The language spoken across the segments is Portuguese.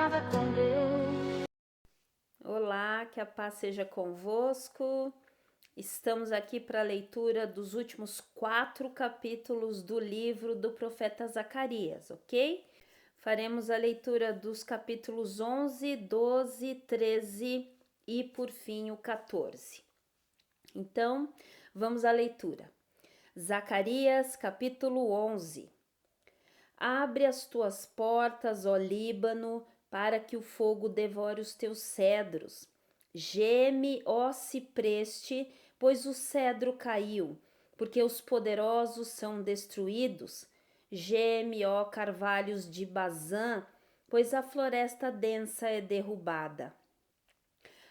Nada com Deus. Olá, que a paz seja convosco. Estamos aqui para a leitura dos últimos 4 capítulos do livro do profeta Zacarias, ok? Faremos a leitura dos capítulos 11, 12, 13 e, por fim, o 14. Então, vamos à leitura. Zacarias, capítulo 11. Abre as tuas portas, ó Líbano, para que o fogo devore os teus cedros. Geme, ó cipreste, pois o cedro caiu, porque os poderosos são destruídos. Geme, ó carvalhos de Bazã, pois a floresta densa é derrubada.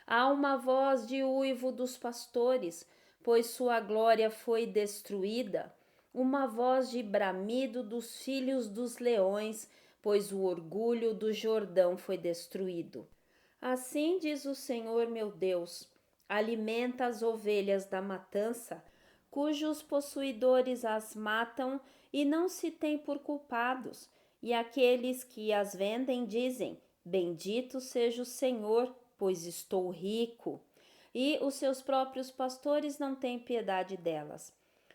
Há uma voz de uivo dos pastores, pois sua glória foi destruída. Uma voz de bramido dos filhos dos leões, pois o orgulho do Jordão foi destruído. Assim diz o Senhor meu Deus: alimenta as ovelhas da matança, cujos possuidores as matam e não se têm por culpados, e aqueles que as vendem dizem: bendito seja o Senhor, pois estou rico. E os seus próprios pastores não têm piedade delas.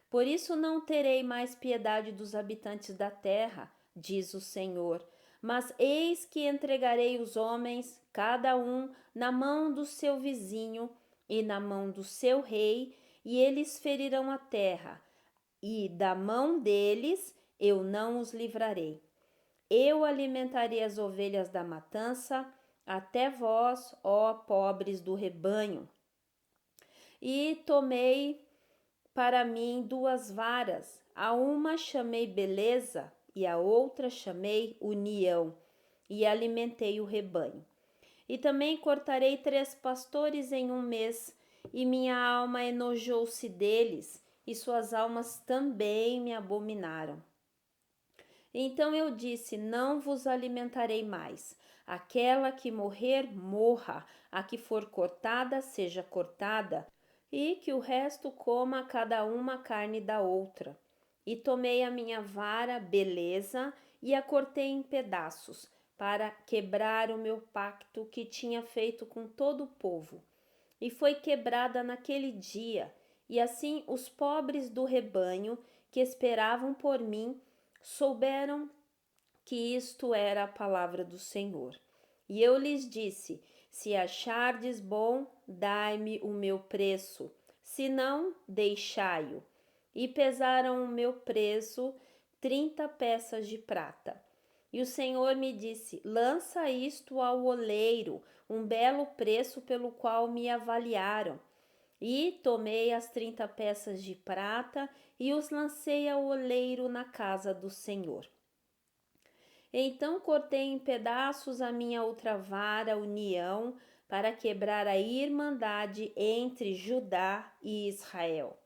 Por isso não terei mais piedade dos habitantes da terra, diz o Senhor. Mas eis que entregarei os homens, cada um, na mão do seu vizinho e na mão do seu rei, e eles ferirão a terra, e da mão deles eu não os livrarei. Eu alimentarei as ovelhas da matança, até vós, ó pobres do rebanho. E tomei para mim 2 varas, a uma chamei beleza e a outra chamei união, e alimentei o rebanho. E também cortarei 3 pastores em 1 mês, e minha alma enojou-se deles, e suas almas também me abominaram. Então eu disse: não vos alimentarei mais. Aquela que morrer, morra, a que for cortada, seja cortada, e que o resto coma cada uma a carne da outra. E tomei a minha vara, beleza, e a cortei em pedaços, para quebrar o meu pacto que tinha feito com todo o povo. E foi quebrada naquele dia, e assim os pobres do rebanho, que esperavam por mim, souberam que isto era a palavra do Senhor. E eu lhes disse: se achardes bom, dai-me o meu preço, se não, deixai-o. E pesaram o meu preço 30 peças de prata. E o Senhor me disse: lança isto ao oleiro, um belo preço pelo qual me avaliaram. E tomei as 30 peças de prata e os lancei ao oleiro na casa do Senhor. Então cortei em pedaços a minha outra vara, união, para quebrar a irmandade entre Judá e Israel.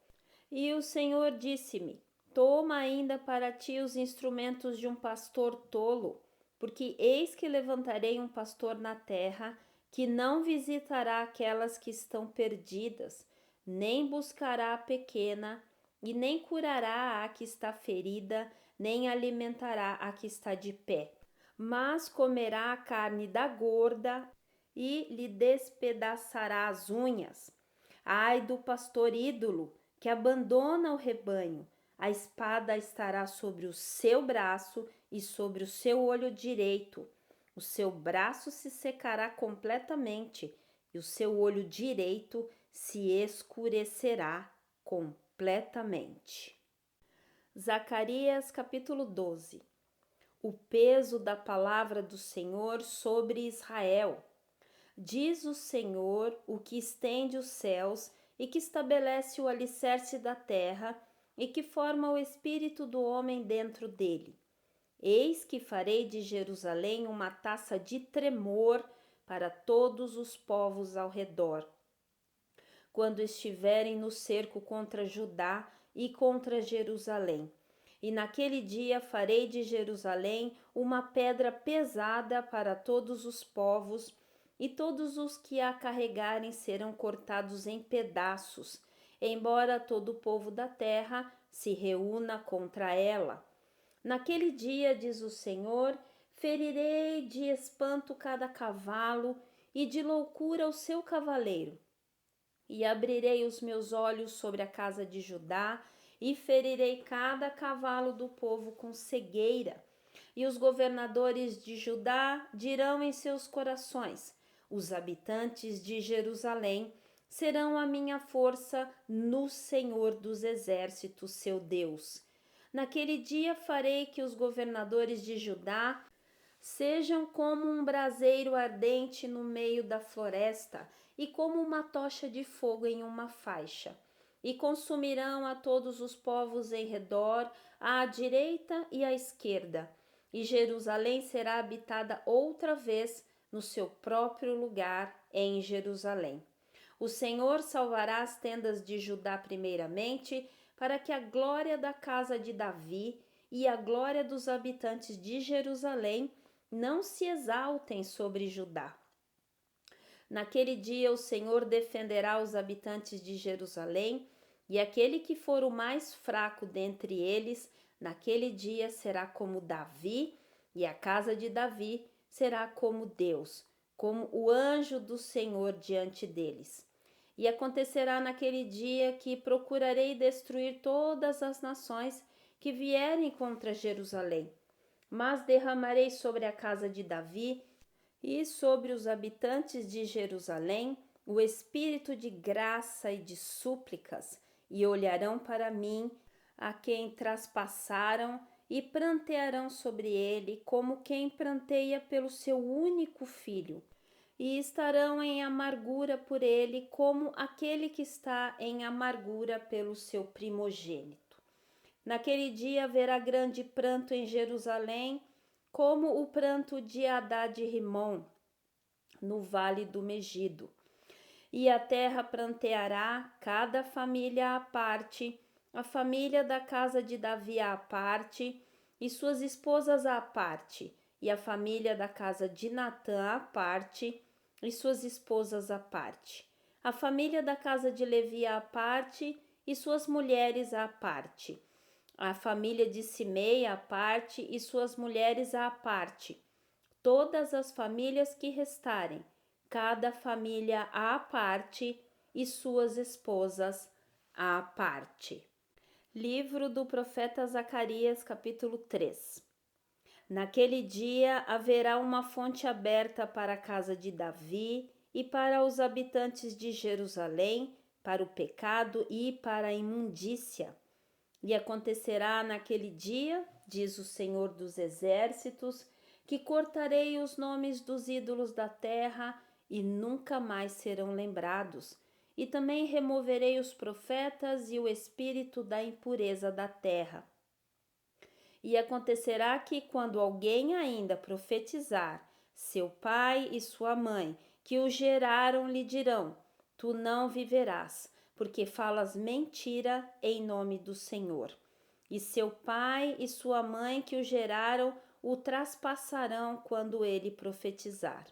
E o Senhor disse-me: toma ainda para ti os instrumentos de um pastor tolo, porque eis que levantarei um pastor na terra, que não visitará aquelas que estão perdidas, nem buscará a pequena, e nem curará a que está ferida, nem alimentará a que está de pé, mas comerá a carne da gorda e lhe despedaçará as unhas. Ai do pastor ídolo, que abandona o rebanho, a espada estará sobre o seu braço e sobre o seu olho direito. O seu braço se secará completamente e o seu olho direito se escurecerá completamente. Zacarias capítulo 12. O peso da palavra do Senhor sobre Israel. Diz o Senhor, o que estende os céus e que estabelece o alicerce da terra e que forma o espírito do homem dentro dele. Eis que farei de Jerusalém uma taça de tremor para todos os povos ao redor, quando estiverem no cerco contra Judá e contra Jerusalém. E naquele dia farei de Jerusalém uma pedra pesada para todos os povos, e todos os que a carregarem serão cortados em pedaços, embora todo o povo da terra se reúna contra ela. Naquele dia, diz o Senhor, Ferirei de espanto cada cavalo e de loucura o seu cavaleiro. E abrirei os meus olhos sobre a casa de Judá e ferirei cada cavalo do povo com cegueira. E os governadores de Judá dirão em seus corações: os habitantes de Jerusalém serão a minha força no Senhor dos exércitos, seu Deus. Naquele dia farei que os governadores de Judá sejam como um braseiro ardente no meio da floresta e como uma tocha de fogo em uma faixa. E consumirão a todos os povos em redor, à direita e à esquerda. E Jerusalém será habitada outra vez no seu próprio lugar em Jerusalém. O Senhor salvará as tendas de Judá primeiramente, para que a glória da casa de Davi e a glória dos habitantes de Jerusalém não se exaltem sobre Judá. Naquele dia o Senhor defenderá os habitantes de Jerusalém, e aquele que for o mais fraco dentre eles, naquele dia será como Davi, e a casa de Davi será como Deus, como o anjo do Senhor diante deles. E acontecerá naquele dia que procurarei destruir todas as nações que vierem contra Jerusalém, mas derramarei sobre a casa de Davi e sobre os habitantes de Jerusalém o espírito de graça e de súplicas, e olharão para mim, a quem traspassaram, e prantearão sobre ele como quem pranteia pelo seu único filho, e estarão em amargura por ele, como aquele que está em amargura pelo seu primogênito. Naquele dia haverá grande pranto em Jerusalém, como o pranto de Hadad-rimom, no vale do Megido. E a terra pranteará, cada família à parte, a família da casa de Davi à parte, e suas esposas à parte, e a família da casa de Natã à parte, e suas esposas à parte, a família da casa de Levi à parte, e suas mulheres à parte, a família de Simei à parte, e suas mulheres à parte, todas as famílias que restarem, cada família à parte, e suas esposas à parte. Livro do profeta Zacarias, capítulo 3. Naquele dia haverá uma fonte aberta para a casa de Davi e para os habitantes de Jerusalém, para o pecado e para a imundícia. E acontecerá naquele dia, diz o Senhor dos exércitos, que cortarei os nomes dos ídolos da terra e nunca mais serão lembrados. E também removerei os profetas e o espírito da impureza da terra. E acontecerá que, quando alguém ainda profetizar, seu pai e sua mãe, que o geraram, lhe dirão: tu não viverás, porque falas mentira em nome do Senhor. E seu pai e sua mãe, que o geraram, o traspassarão quando ele profetizar.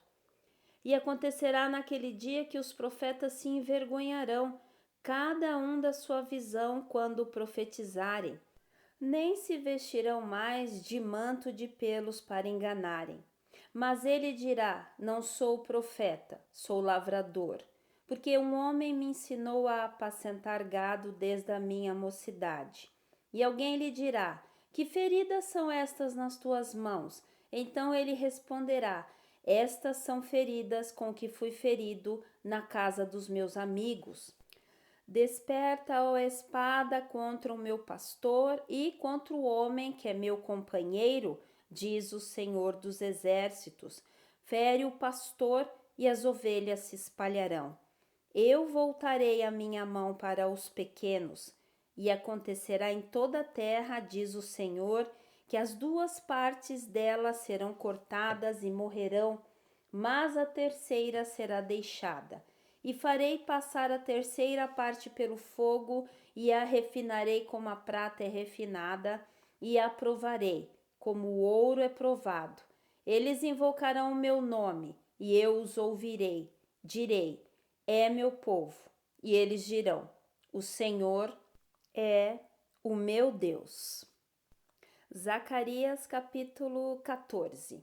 E acontecerá naquele dia que os profetas se envergonharão, cada um da sua visão, quando profetizarem. Nem se vestirão mais de manto de pelos para enganarem. Mas ele dirá: não sou profeta, sou lavrador, porque um homem me ensinou a apacentar gado desde a minha mocidade. E alguém lhe dirá: que feridas são estas nas tuas mãos? Então ele responderá: estas são feridas com que fui ferido na casa dos meus amigos. Desperta, ó espada, contra o meu pastor e contra o homem que é meu companheiro, diz o Senhor dos exércitos. Fere o pastor e as ovelhas se espalharão. Eu voltarei a minha mão para os pequenos, e acontecerá em toda a terra, diz o Senhor, que as duas partes dela serão cortadas e morrerão, mas a terceira será deixada. E farei passar a terceira parte pelo fogo, e a refinarei como a prata é refinada, e a provarei, como o ouro é provado. Eles invocarão o meu nome, e eu os ouvirei. Direi: é meu povo. E eles dirão: o Senhor é o meu Deus. Zacarias capítulo 14.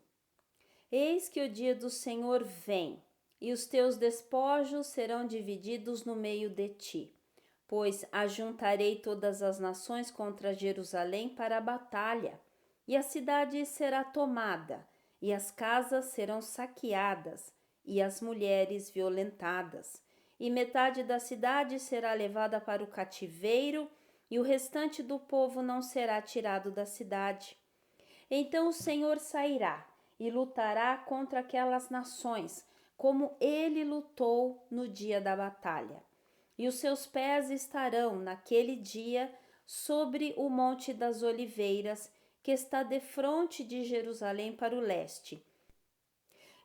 Eis que o dia do Senhor vem, e os teus despojos serão divididos no meio de ti. Pois ajuntarei todas as nações contra Jerusalém para a batalha, e a cidade será tomada, e as casas serão saqueadas, e as mulheres violentadas. E metade da cidade será levada para o cativeiro, e o restante do povo não será tirado da cidade. Então o Senhor sairá e lutará contra aquelas nações, como ele lutou no dia da batalha. E os seus pés estarão naquele dia sobre o Monte das Oliveiras, que está defronte de Jerusalém para o leste.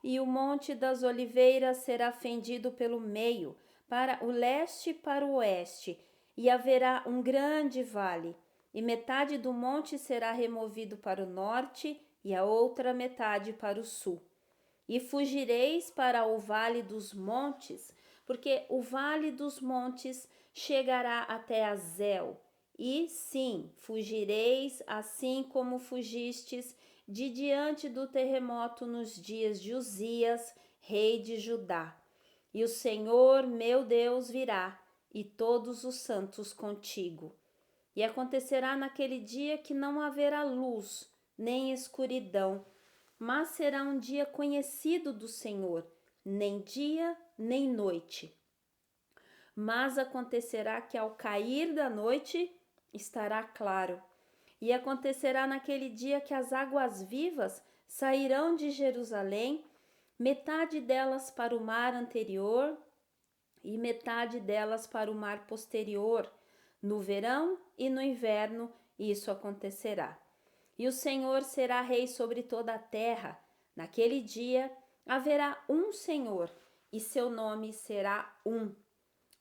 E o Monte das Oliveiras será fendido pelo meio, para o leste e para o oeste, e haverá um grande vale, e metade do monte será removido para o norte, e a outra metade para o sul. E fugireis para o vale dos montes, porque o vale dos montes chegará até Azel. E sim, fugireis assim como fugistes de diante do terremoto nos dias de Uzias, rei de Judá. E o Senhor meu Deus virá, e todos os santos contigo. E acontecerá naquele dia que não haverá luz, nem escuridão, mas será um dia conhecido do Senhor, nem dia nem noite. Mas acontecerá que ao cair da noite estará claro. E acontecerá naquele dia que as águas vivas sairão de Jerusalém, metade delas para o mar anterior e metade delas para o mar posterior. No verão e no inverno isso acontecerá. E o Senhor será rei sobre toda a terra. Naquele dia haverá um Senhor, e seu nome será um.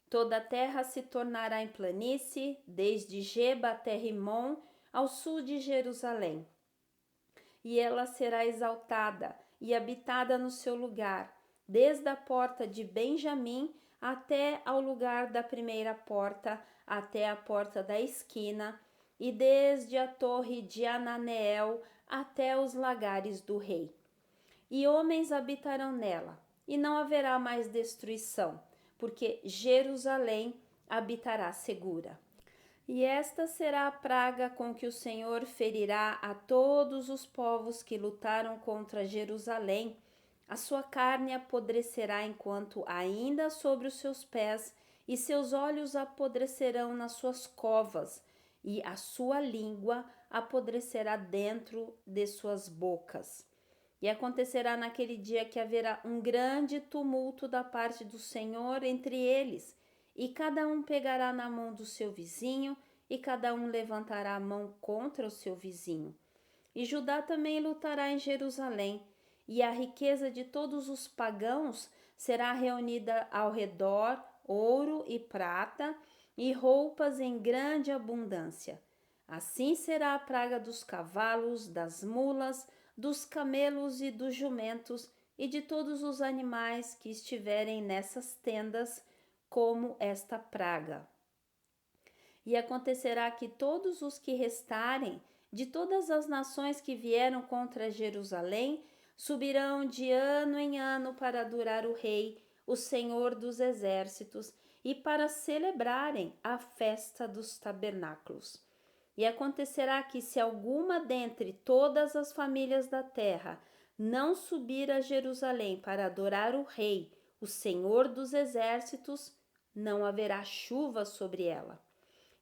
Toda a terra se tornará em planície, desde Geba até Rimon, ao sul de Jerusalém. E ela será exaltada e habitada no seu lugar, desde a porta de Benjamim até ao lugar da primeira porta, até a porta da esquina, e desde a torre de Ananeel até os lagares do rei. E homens habitarão nela, e não haverá mais destruição, porque Jerusalém habitará segura. E esta será a praga com que o Senhor ferirá a todos os povos que lutaram contra Jerusalém. A sua carne apodrecerá enquanto ainda sobre os seus pés, e seus olhos apodrecerão nas suas covas, e a sua língua apodrecerá dentro de suas bocas. E acontecerá naquele dia que haverá um grande tumulto da parte do Senhor entre eles, e cada um pegará na mão do seu vizinho, e cada um levantará a mão contra o seu vizinho. E Judá também lutará em Jerusalém, e a riqueza de todos os pagãos será reunida ao redor, ouro e prata, e roupas em grande abundância. Assim será a praga dos cavalos, das mulas, dos camelos e dos jumentos, e de todos os animais que estiverem nessas tendas, como esta praga. E acontecerá que todos os que restarem de todas as nações que vieram contra Jerusalém subirão de ano em ano para adorar o Rei, o Senhor dos Exércitos, e para celebrarem a festa dos tabernáculos. E acontecerá que, se alguma dentre todas as famílias da terra não subir a Jerusalém para adorar o Rei, o Senhor dos Exércitos, não haverá chuva sobre ela.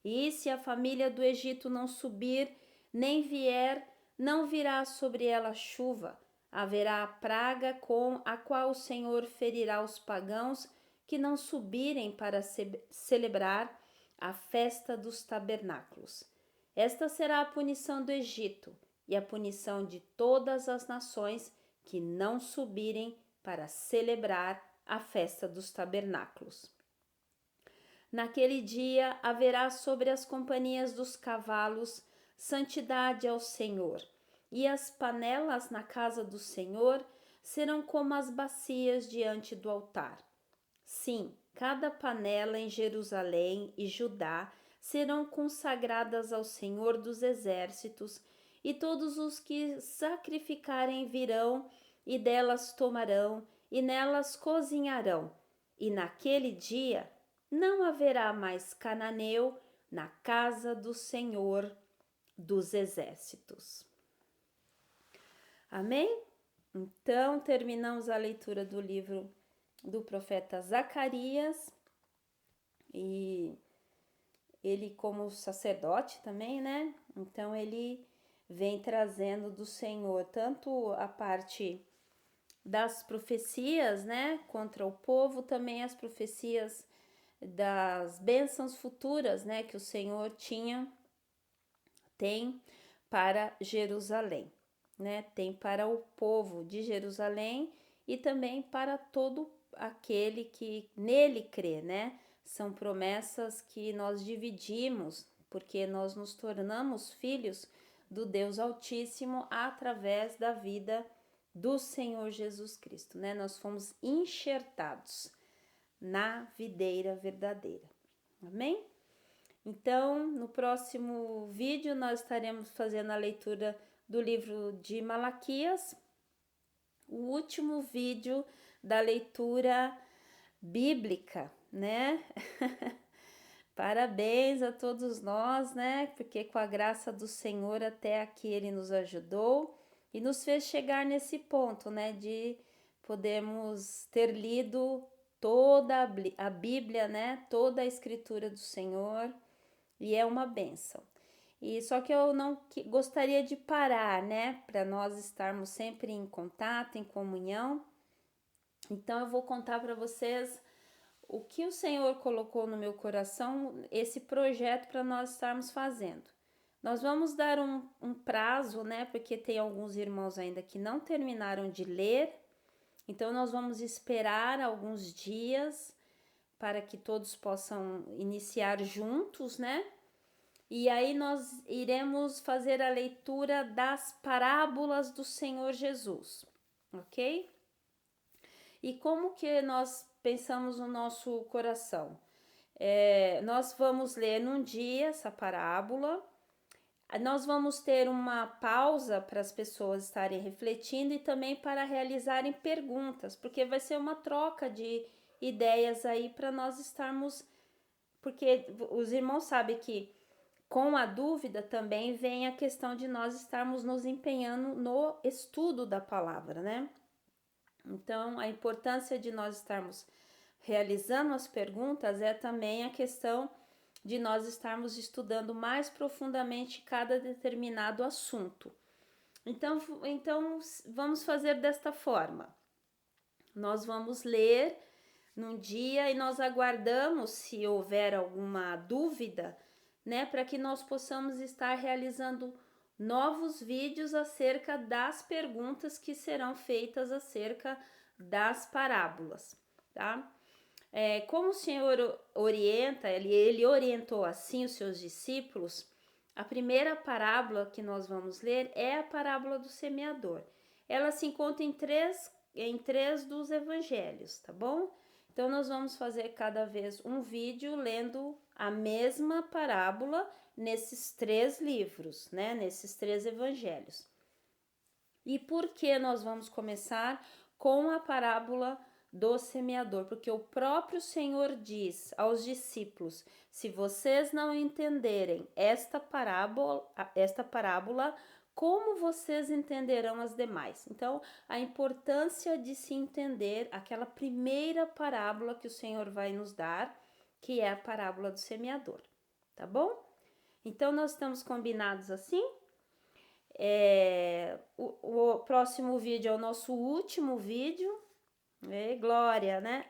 E se a família do Egito não subir, nem vier, não virá sobre ela chuva. Haverá a praga com a qual o Senhor ferirá os pagãos que não subirem para celebrar a festa dos tabernáculos. Esta será a punição do Egito e a punição de todas as nações que não subirem para celebrar a festa dos tabernáculos. Naquele dia haverá sobre as companhias dos cavalos santidade ao Senhor, e as panelas na casa do Senhor serão como as bacias diante do altar. Sim, cada panela em Jerusalém e Judá serão consagradas ao Senhor dos Exércitos, e todos os que sacrificarem virão e delas tomarão, e nelas cozinharão. E naquele dia não haverá mais cananeu na casa do Senhor dos Exércitos. Amém? Então, terminamos a leitura do livro do profeta Zacarias, e ele como sacerdote também, né? Então, ele vem trazendo do Senhor tanto a parte das profecias, né, contra o povo, também as profecias das bênçãos futuras, né, que o Senhor tem para Jerusalém, né, tem para o povo de Jerusalém e também para todo aquele que nele crê, né, são promessas que nós dividimos, porque nós nos tornamos filhos do Deus Altíssimo através da vida do Senhor Jesus Cristo, né? Nós fomos enxertados na videira verdadeira. Amém? Então, no próximo vídeo nós estaremos fazendo a leitura do livro de Malaquias, o último vídeo da leitura bíblica, né? Parabéns a todos nós, né? Porque com a graça do Senhor até aqui ele nos ajudou e nos fez chegar nesse ponto, né? De podermos ter lido toda a Bíblia, né? Toda a Escritura do Senhor, e é uma bênção. E só que eu não gostaria de parar, né? Para nós estarmos sempre em contato, em comunhão. Então eu vou contar para vocês o que o Senhor colocou no meu coração, esse projeto para nós estarmos fazendo. Nós vamos dar um prazo, né? Porque tem alguns irmãos ainda que não terminaram de ler, então nós vamos esperar alguns dias para que todos possam iniciar juntos, né? E aí nós iremos fazer a leitura das parábolas do Senhor Jesus, ok? E como que nós pensamos no nosso coração? Nós vamos ler num dia essa parábola, nós vamos ter uma pausa para as pessoas estarem refletindo e também para realizarem perguntas, porque vai ser uma troca de ideias aí para nós estarmos, porque os irmãos sabem que com a dúvida também vem a questão de nós estarmos nos empenhando no estudo da palavra, né? Então, a importância de nós estarmos realizando as perguntas é também a questão de nós estarmos estudando mais profundamente cada determinado assunto. Então vamos fazer desta forma. Nós vamos ler num dia e nós aguardamos, se houver alguma dúvida, né, para que nós possamos estar realizando novos vídeos acerca das perguntas que serão feitas acerca das parábolas, tá? Como o Senhor orienta, ele orientou assim os seus discípulos, a primeira parábola que nós vamos ler é a parábola do semeador. Ela se encontra em três dos evangelhos, tá bom? Então, nós vamos fazer cada vez um vídeo lendo a mesma parábola nesses três livros, né? Nesses três evangelhos. E por que nós vamos começar com a parábola do semeador? Porque o próprio Senhor diz aos discípulos: se vocês não entenderem esta parábola, como vocês entenderão as demais? Então, a importância de se entender aquela primeira parábola que o Senhor vai nos dar, que é a parábola do semeador, tá bom? Então, nós estamos combinados assim? O próximo vídeo é o nosso último vídeo, glória, né?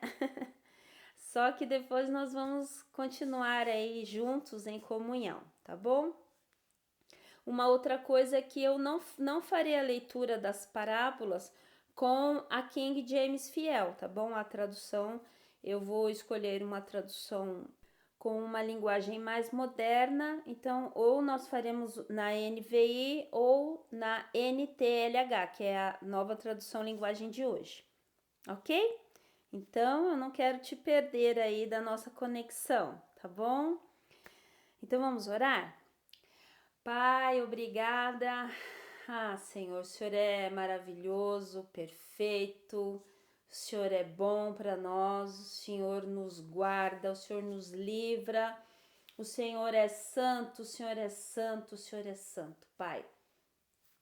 Só que depois nós vamos continuar aí juntos em comunhão, tá bom? Uma outra coisa é que eu não farei a leitura das parábolas com a King James Fiel, tá bom? A tradução, eu vou escolher uma tradução com uma linguagem mais moderna, então ou nós faremos na NVI ou na NTLH, que é a nova tradução linguagem de hoje, ok? Então, eu não quero te perder aí da nossa conexão, tá bom? Então, vamos orar? Pai, obrigada Ah, Senhor, o Senhor é maravilhoso, perfeito, o Senhor é bom para nós, o Senhor nos guarda, o Senhor nos livra, o Senhor é santo, o Senhor é santo, o Senhor é santo, Pai.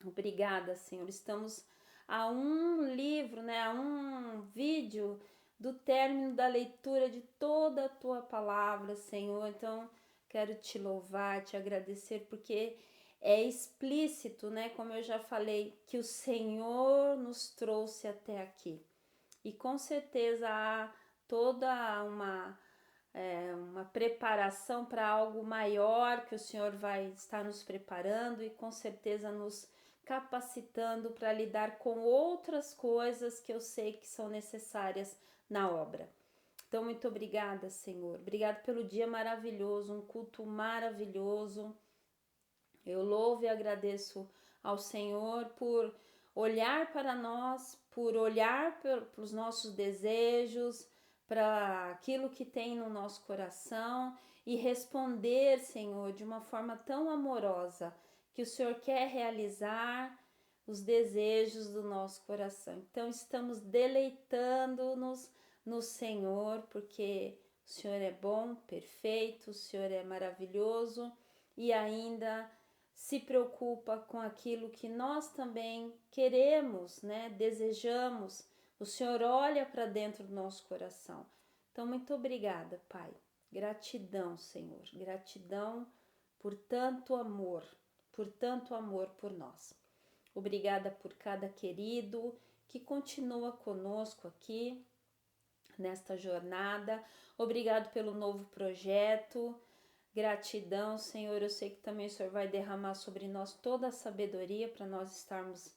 Obrigada, Senhor. Estamos a um livro, né, a um vídeo do término da leitura de toda a tua palavra, Senhor. Então, quero te louvar, te agradecer, porque é explícito, né, como eu já falei, que o Senhor nos trouxe até aqui. E com certeza há toda uma preparação para algo maior que o Senhor vai estar nos preparando e com certeza nos capacitando para lidar com outras coisas que eu sei que são necessárias na obra. Então, muito obrigada, Senhor. Obrigado pelo dia maravilhoso, um culto maravilhoso. Eu louvo e agradeço ao Senhor por olhar para nós, por olhar para os nossos desejos, para aquilo que tem no nosso coração e responder, Senhor, de uma forma tão amorosa que o Senhor quer realizar os desejos do nosso coração. Então, estamos deleitando-nos no Senhor, porque o Senhor é bom, perfeito, o Senhor é maravilhoso e ainda se preocupa com aquilo que nós também queremos, né? Desejamos. O Senhor olha para dentro do nosso coração. Então, muito obrigada, Pai. Gratidão, Senhor. Gratidão por tanto amor por nós. Obrigada por cada querido que continua conosco aqui nesta jornada. Obrigado pelo novo projeto. Gratidão, Senhor. Eu sei que também o Senhor vai derramar sobre nós toda a sabedoria para nós estarmos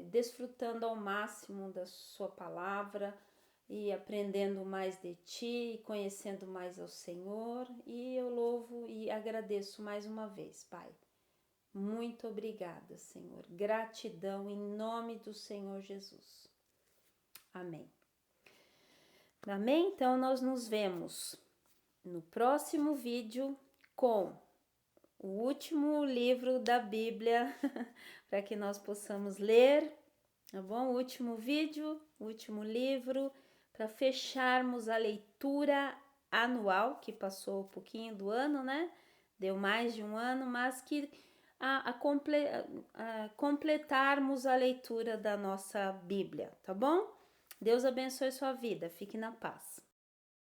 desfrutando ao máximo da sua palavra e aprendendo mais de Ti e conhecendo mais ao Senhor. E eu louvo e agradeço mais uma vez, Pai. Muito obrigada, Senhor. Gratidão em nome do Senhor Jesus. Amém. Amém? Então, nós nos vemos no próximo vídeo com o último livro da Bíblia para que nós possamos ler, tá bom? O último vídeo, o último livro, para fecharmos a leitura anual, que passou um pouquinho do ano, né? Deu mais de um ano, mas que completarmos a leitura da nossa Bíblia, tá bom? Deus abençoe sua vida, fique na paz.